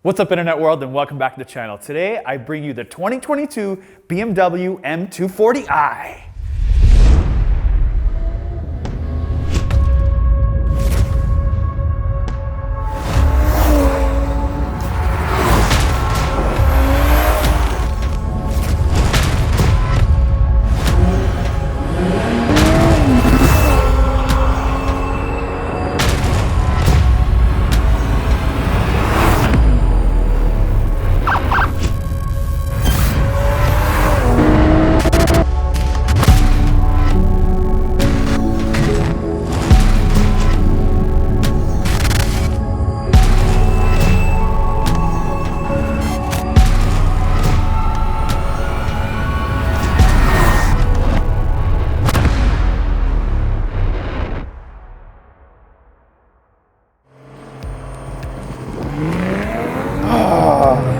What's up, internet world, and welcome back to the channel. Today I bring you the 2022 BMW M240i.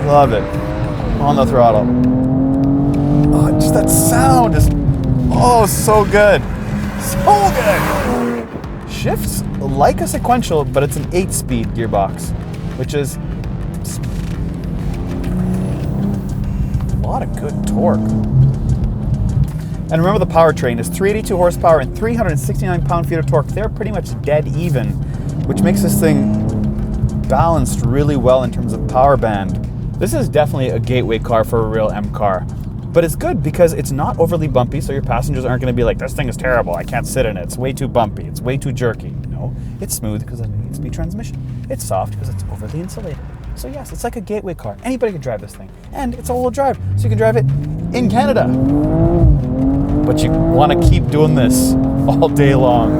Love it. On the throttle. Oh, just that sound is, so good. So good. Shifts like a sequential, but it's an 8-speed gearbox, which is a lot of good torque. And remember, the powertrain is 382 horsepower and 369 pound-feet of torque. They're pretty much dead even, which makes this thing balanced really well in terms of power band. This is definitely a gateway car for a real M car, but it's good because it's not overly bumpy, so your passengers aren't going to be like, this thing is terrible, I can't sit in it, it's way too bumpy, it's way too jerky. No, it's smooth because of an 8-speed transmission. It's soft because it's overly insulated. So yes, it's like a gateway car. Anybody can drive this thing, and it's all-wheel drive, so you can drive it in Canada. But you want to keep doing this all day long.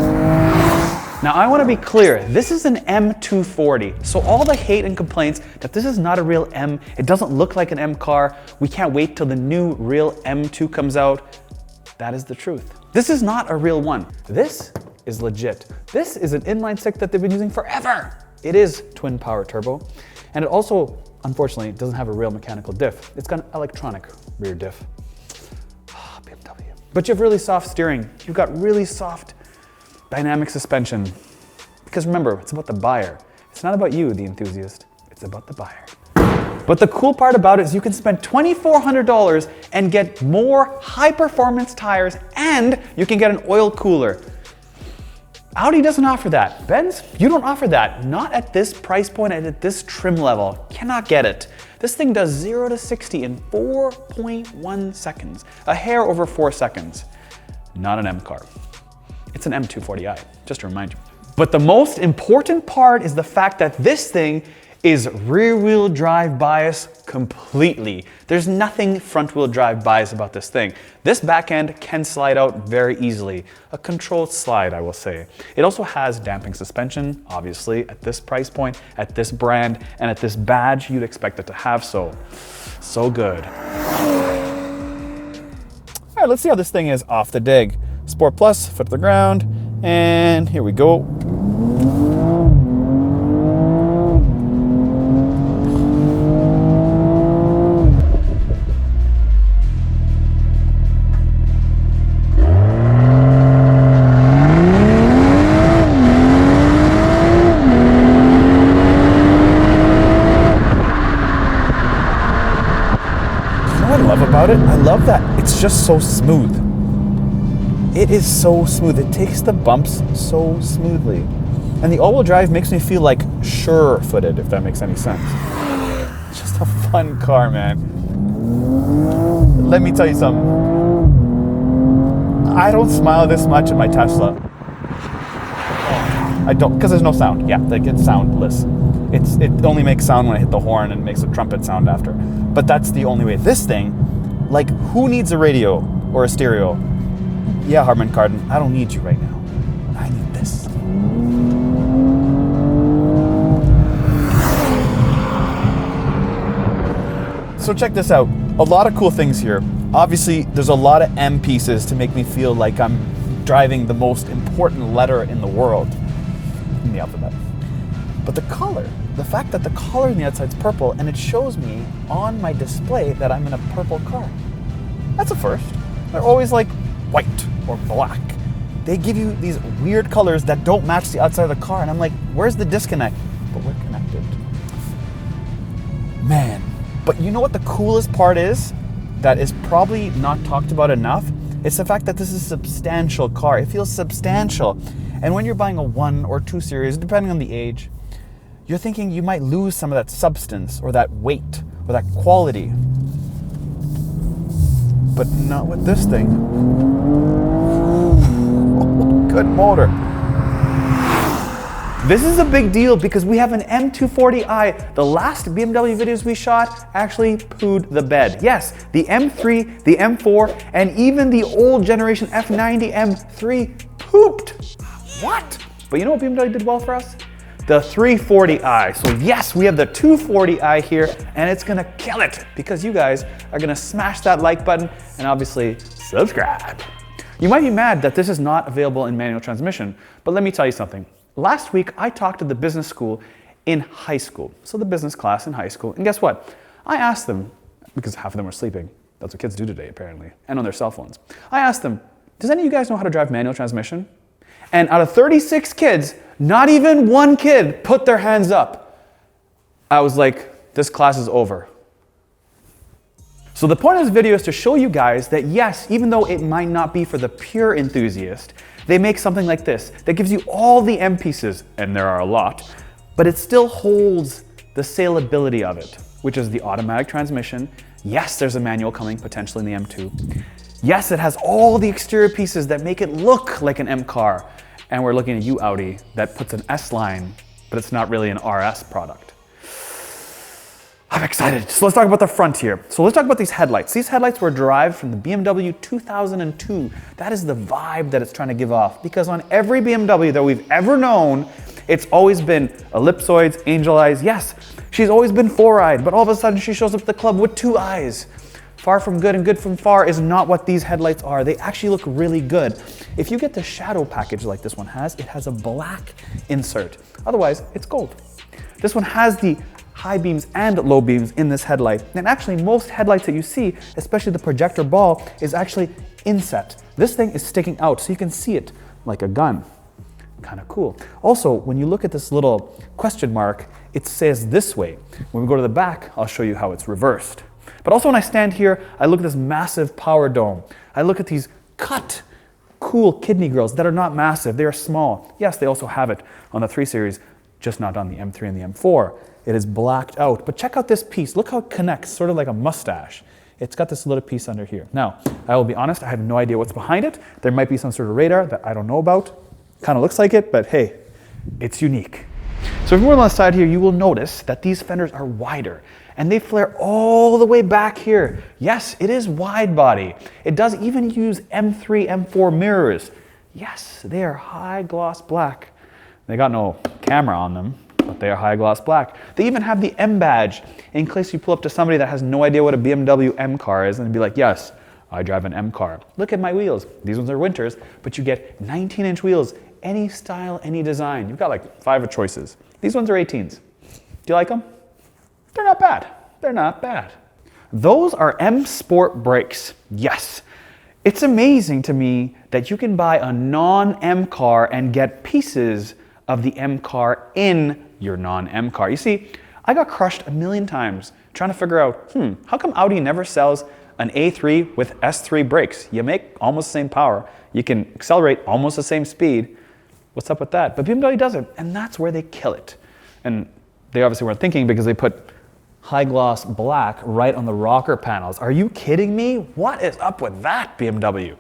Now I want to be clear, this is an M240, so all the hate and complaints that this is not a real M, it doesn't look like an M car, we can't wait till the new real M2 comes out, that is the truth. This is not a real one. This is legit. This is an inline six that they've been using forever. It is twin power turbo, and it also, unfortunately, doesn't have a real mechanical diff. It's got an electronic rear diff. BMW. But you have really soft steering. You've got really soft dynamic suspension. Because remember, it's about the buyer. It's not about you, the enthusiast. It's about the buyer. But the cool part about it is you can spend $2,400 and get more high-performance tires, and you can get an oil cooler. Audi doesn't offer that. Benz, you don't offer that. Not at this price point and at this trim level. Cannot get it. This thing does 0 to 60 in 4.1 seconds. A hair over 4 seconds. Not an M car. It's an M240i, just to remind you. But the most important part is the fact that this thing is rear-wheel drive bias completely. There's nothing front-wheel drive bias about this thing. This back end can slide out very easily. A controlled slide, I will say. It also has damping suspension, obviously, at this price point, at this brand, and at this badge, you'd expect it to have so. So good. All right, let's see how this thing is off the dig. Sport Plus, foot to the ground, and here we go. You know what I love about it? I love that it's just so smooth. It is so smooth. It takes the bumps so smoothly. And the all-wheel drive makes me feel like sure-footed, if that makes any sense. It's just a fun car, man. Let me tell you something. I don't smile this much in my Tesla. I don't, because there's no sound. Yeah, like it's soundless. It only makes sound when I hit the horn and makes a trumpet sound after. But that's the only way. This thing, like, who needs a radio or a stereo? Yeah, Harman Kardon, I don't need you right now. I need this. So check this out. A lot of cool things here. Obviously, there's a lot of M pieces to make me feel like I'm driving the most important letter in the world in the alphabet. But the color, the fact that the color on the outside is purple and it shows me on my display that I'm in a purple car. That's a first. They're always like white or black. They give you these weird colors that don't match the outside of the car, and I'm like, where's the disconnect? But we're connected. But you know what the coolest part is? That is probably not talked about enough? It's the fact that this is a substantial car. It feels substantial. And when you're buying a 1 or 2 Series, depending on the age, you're thinking you might lose some of that substance or that weight or that quality. But not with this thing. Good motor. This is a big deal because we have an M240i. The last BMW videos we shot actually pooed the bed. Yes, the M3, the M4, and even the old generation F90 M3 pooped. What? But you know what BMW did well for us? The 340i. So yes, we have the 240i here, and it's gonna kill it because you guys are gonna smash that like button and obviously subscribe. You might be mad that this is not available in manual transmission, but let me tell you something. Last week, I talked to the business school in high school. So the business class in high school. And guess what? I asked them, because half of them were sleeping. That's what kids do today, apparently, and on their cell phones. I asked them, does any of you guys know how to drive manual transmission? And out of 36 kids, not even one kid put their hands up. I was like, this class is over. So the point of this video is to show you guys that yes, even though it might not be for the pure enthusiast, they make something like this that gives you all the M pieces, and there are a lot, but it still holds the saleability of it, which is the automatic transmission. Yes, there's a manual coming potentially in the M2. Yes, it has all the exterior pieces that make it look like an M car. And we're looking at you, Audi, that puts an S line, but it's not really an RS product. I'm excited. So let's talk about the front here. So let's talk about these headlights. These headlights were derived from the BMW 2002. That is the vibe that it's trying to give off, because on every BMW that we've ever known, it's always been ellipsoids, angel eyes. Yes, she's always been 4-eyed, but all of a sudden she shows up at the club with 2 eyes. Far from good and good from far is not what these headlights are. They actually look really good. If you get the shadow package like this one has, it has a black insert. Otherwise, it's gold. This one has the high beams and low beams in this headlight. And actually most headlights that you see, especially the projector ball, is actually inset. This thing is sticking out so you can see it like a gun. Kind of cool. Also, when you look at this little question mark, it says this way. When we go to the back, I'll show you how it's reversed. But also when I stand here, I look at this massive power dome. I look at these cut, cool kidney grills that are not massive, they are small. Yes, they also have it on the 3 Series, just not on the M3 and the M4. It is blacked out, but check out this piece. Look how it connects, sort of like a mustache. It's got this little piece under here. Now, I will be honest, I have no idea what's behind it. There might be some sort of radar that I don't know about. Kind of looks like it, but hey, it's unique. So if you're on the side here, you will notice that these fenders are wider and they flare all the way back here. Yes, it is wide body. It does even use M3, M4 mirrors. Yes, they are high gloss black. They got no camera on them, but they are high gloss black. They even have the M badge in case you pull up to somebody that has no idea what a BMW M car is and be like, yes, I drive an M car. Look at my wheels. These ones are winters, but you get 19-inch wheels, any style, any design. You've got like 5 choices. These ones are 18s. Do you like them? They're not bad. They're not bad. Those are M Sport brakes. Yes. It's amazing to me that you can buy a non-M car and get pieces of the M car in your non-M car. You see, I got crushed a million times trying to figure out, how come Audi never sells an A3 with S3 brakes? You make almost the same power. You can accelerate almost the same speed. What's up with that? But BMW does it, and that's where they kill it. And they obviously weren't thinking because they put high gloss black right on the rocker panels. Are you kidding me? What is up with that, BMW?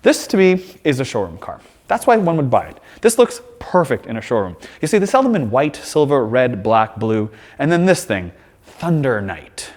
This to me is a showroom car. That's why one would buy it. This looks perfect in a showroom. You see, they sell them in white, silver, red, black, blue, and then this thing, Thundernight.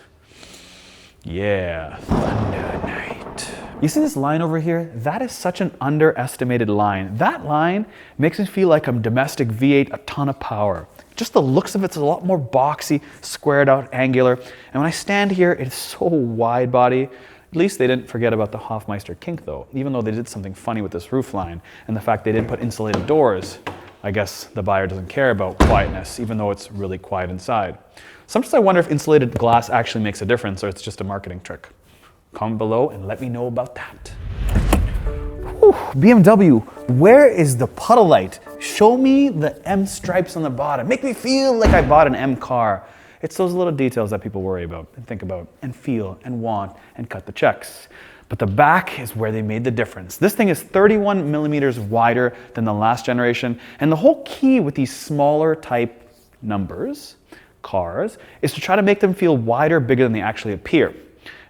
Yeah, Thundernight. You see this line over here? That is such an underestimated line. That line makes me feel like a domestic V8, a ton of power. Just the looks of it's a lot more boxy, squared out, angular. And when I stand here, it's so wide body. At least they didn't forget about the Hofmeister kink though, even though they did something funny with this roof line. And the fact they didn't put insulated doors, I guess the buyer doesn't care about quietness, even though it's really quiet inside. Sometimes I wonder if insulated glass actually makes a difference or it's just a marketing trick. Comment below and let me know about that. Whew, BMW, where is the puddle light? Show me the M stripes on the bottom. Make me feel like I bought an M car. It's those little details that people worry about and think about and feel and want and cut the checks. But the back is where they made the difference. This thing is 31 millimeters wider than the last generation, and the whole key with these smaller type cars, is to try to make them feel wider, bigger than they actually appear.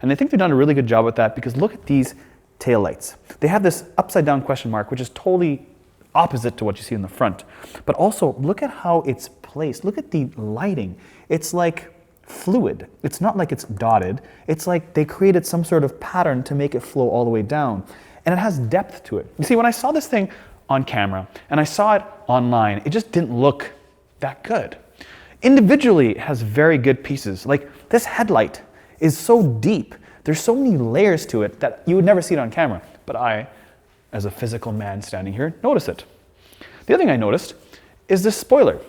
And I think they've done a really good job with that, because look at these taillights. They have this upside down question mark, which is totally opposite to what you see in the front. But also, look at how it's placed. Look at the lighting. It's like fluid. It's not like it's dotted. It's like they created some sort of pattern to make it flow all the way down. And it has depth to it. You see, when I saw this thing on camera and I saw it online, it just didn't look that good. Individually, it has very good pieces. Like this headlight is so deep. There's so many layers to it that you would never see it on camera. But I, as a physical man standing here, notice it. The other thing I noticed is this spoiler.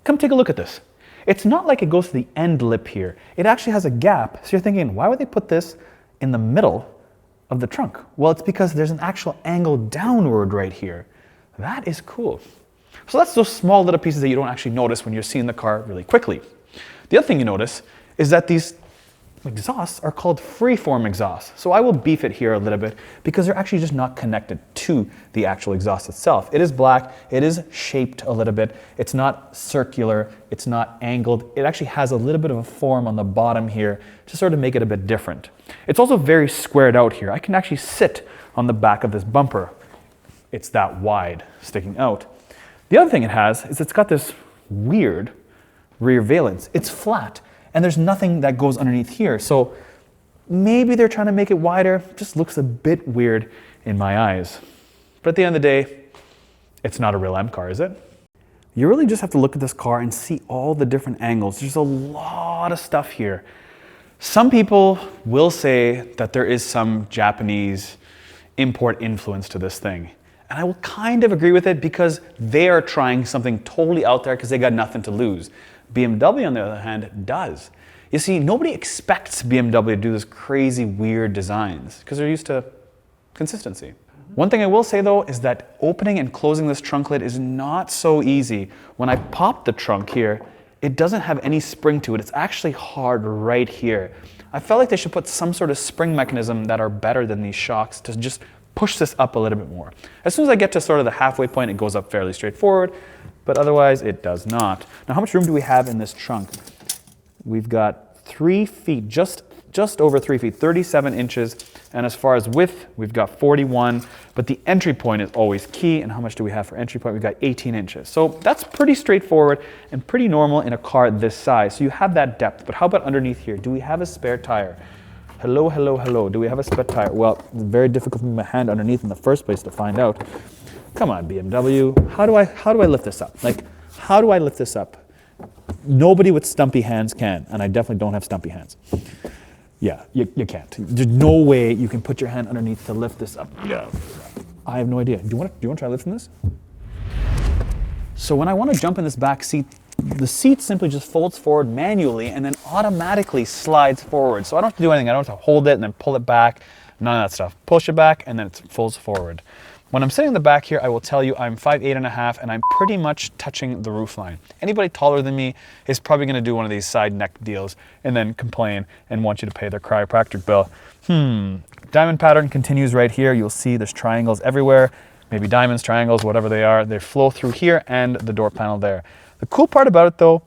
Come take a look at this. It's not like it goes to the end lip here. It actually has a gap. So you're thinking, why would they put this in the middle of the trunk? Well, it's because there's an actual angle downward right here. That is cool. So that's those small little pieces that you don't actually notice when you're seeing the car really quickly. The other thing you notice is that these exhausts are called freeform exhausts. So I will beef it here a little bit because they're actually just not connected to the actual exhaust itself. It is black, it is shaped a little bit, it's not circular, it's not angled. It actually has a little bit of a form on the bottom here to sort of make it a bit different. It's also very squared out here. I can actually sit on the back of this bumper. It's that wide, sticking out. The other thing it has is it's got this weird rear valence. It's flat, and there's nothing that goes underneath here. So maybe they're trying to make it wider. It just looks a bit weird in my eyes. But at the end of the day, it's not a real M car, is it? You really just have to look at this car and see all the different angles. There's a lot of stuff here. Some people will say that there is some Japanese import influence to this thing. And I will kind of agree with it because they are trying something totally out there because they got nothing to lose. BMW, on the other hand, does. You see, nobody expects BMW to do this crazy, weird designs because they're used to consistency. One thing I will say though is that opening and closing this trunk lid is not so easy. When I pop the trunk here, it doesn't have any spring to it. It's actually hard right here. I felt like they should put some sort of spring mechanism that are better than these shocks to just push this up a little bit more. As soon as I get to sort of the halfway point, it goes up fairly straightforward, but otherwise it does not. Now, how much room do we have in this trunk? We've got 3 feet, just over 3 feet, 37 inches. And as far as width, we've got 41, but the entry point is always key. And how much do we have for entry point? We've got 18 inches. So that's pretty straightforward and pretty normal in a car this size. So you have that depth, but how about underneath here? Do we have a spare tire? Hello, hello, hello. Do we have a spare tire? Well, it's very difficult for me to my hand underneath in the first place to find out. Come on, BMW. How do I lift this up? Like, how do I lift this up? Nobody with stumpy hands can, and I definitely don't have stumpy hands. Yeah, you can't. There's no way you can put your hand underneath to lift this up. Yeah. I have no idea. Do you want to try lifting this? So when I want to jump in this back seat, the seat simply just folds forward manually and then automatically slides forward. So I don't have to do anything. I don't have to hold it and then pull it back. None of that stuff. Push it back and then it folds forward. When I'm sitting in the back here, I will tell you I'm 5'8.5" and I'm pretty much touching the roofline. Anybody taller than me is probably going to do one of these side neck deals and then complain and want you to pay their chiropractic bill. Diamond pattern continues right here. You'll see there's triangles everywhere. Maybe diamonds, triangles, whatever they are. They flow through here and the door panel there. The cool part about it though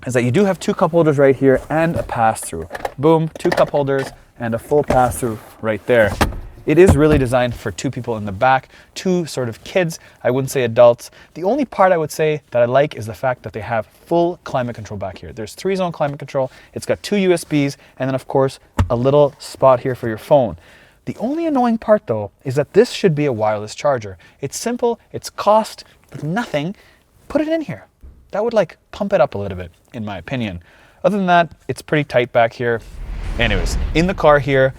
is that you do have 2 cup holders right here and a pass-through. Boom, 2 cup holders and a full pass-through right there. It is really designed for 2 people in the back, 2 sort of kids, I wouldn't say adults. The only part I would say that I like is the fact that they have full climate control back here. There's 3-zone climate control, it's got 2 USBs, and then of course a little spot here for your phone. The only annoying part though is that this should be a wireless charger. It's simple, it's cost, but nothing. Put it in here. That would like pump it up a little bit, in my opinion. Other than that, it's pretty tight back here. Anyways, in the car here,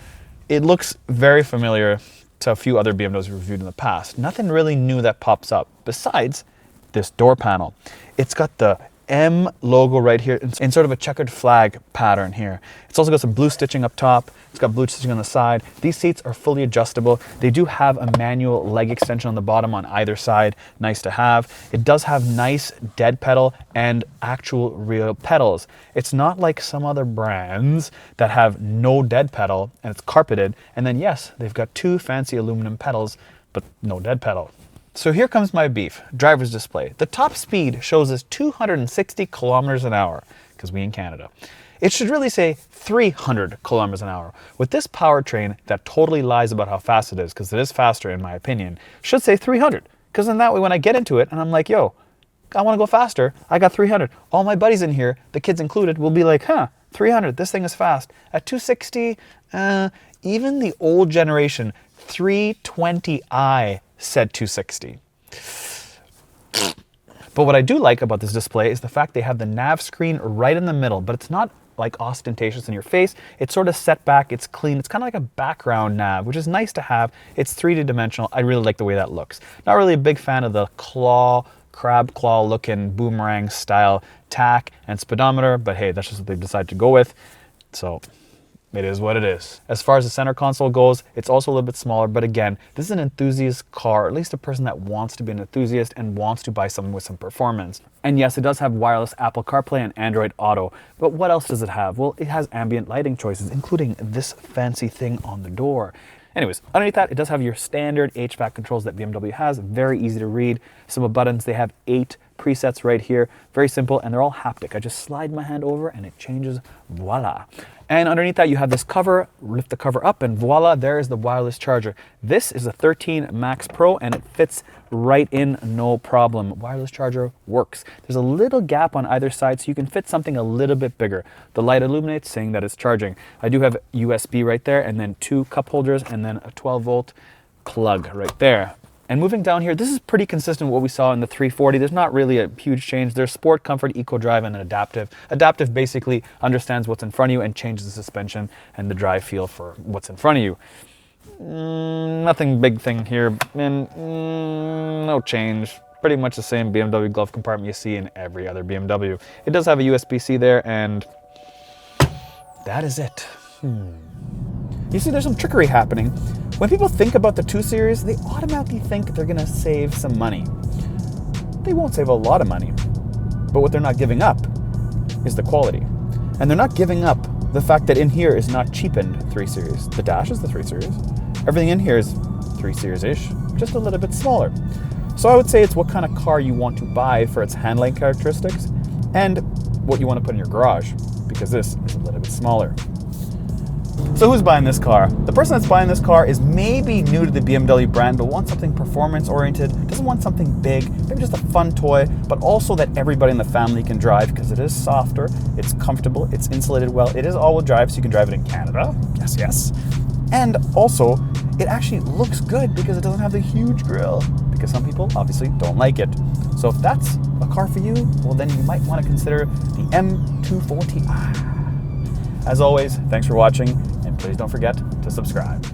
it looks very familiar to a few other BMWs we've reviewed in the past. Nothing really new that pops up besides this door panel. It's got the M logo right here in sort of a checkered flag pattern here. It's also got some blue stitching up top. It's got blue stitching on the side. These seats are fully adjustable. They do have a manual leg extension on the bottom on either side. Nice to have. It does have nice dead pedal and actual real pedals. It's not like some other brands that have no dead pedal and it's carpeted. And then yes, they've got two fancy aluminum pedals, but no dead pedal. So here comes my beef, driver's display. The top speed shows us 260 kilometers an hour, because we in Canada. It should really say 300 kilometers an hour. With this powertrain that totally lies about how fast it is, because it is faster in my opinion, should say 300. Because then that way when I get into it and I'm like, yo, I want to go faster, I got 300. All my buddies in here, the kids included, will be like, huh, 300, this thing is fast. At 260, even the old generation 320i said 260. But what I do like about this display is the fact they have the nav screen right in the middle, but it's not like ostentatious in your face. It's sort of set back, it's clean. It's kind of like a background nav, which is nice to have. It's 3D dimensional. I really like the way that looks. Not really a big fan of the crab claw looking boomerang style tack and speedometer, but hey, that's just what they've decided to go with. So it is what it is. As far as the center console goes, it's also a little bit smaller, but again, this is an enthusiast car, or at least a person that wants to be an enthusiast and wants to buy something with some performance. And yes, it does have wireless Apple CarPlay and Android Auto, but what else does it have? Well, it has ambient lighting choices, including this fancy thing on the door. Anyways, underneath that, it does have your standard HVAC controls that BMW has, very easy to read. Simple buttons, they have 8 presets right here, very simple, and they're all haptic. I just slide my hand over and it changes, voila. And underneath that, you have this cover, lift the cover up, and voila, there is the wireless charger. This is a 13 Max Pro, and it fits right in, no problem. Wireless charger works. There's a little gap on either side, so you can fit something a little bit bigger. The light illuminates, saying that it's charging. I do have USB right there, and then 2 cup holders, and then a 12-volt plug right there. And moving down here, this is pretty consistent with what we saw in the 340. There's not really a huge change. There's Sport, Comfort, Eco Drive, and Adaptive. Adaptive basically understands what's in front of you and changes the suspension and the drive feel for what's in front of you. Nothing big thing here, and no change. Pretty much the same BMW glove compartment you see in every other BMW. It does have a USB-C there, and that is it. You see, there's some trickery happening. When people think about the 2 Series, they automatically think they're gonna save some money. They won't save a lot of money, but what they're not giving up is the quality. And they're not giving up the fact that in here is not cheapened 3 Series. The dash is the 3 Series. Everything in here is 3 Series-ish, just a little bit smaller. So I would say it's what kind of car you want to buy for its handling characteristics and what you want to put in your garage, because this is a little bit smaller. So who's buying this car? The person that's buying this car is maybe new to the BMW brand, but wants something performance-oriented, doesn't want something big, maybe just a fun toy, but also that everybody in the family can drive, because it is softer, it's comfortable, it's insulated well, it is all-wheel drive, so you can drive it in Canada. Yes, yes. And also, it actually looks good because it doesn't have the huge grille, because some people obviously don't like it. So if that's a car for you, well then you might want to consider the M240i. As always, thanks for watching, and please don't forget to subscribe.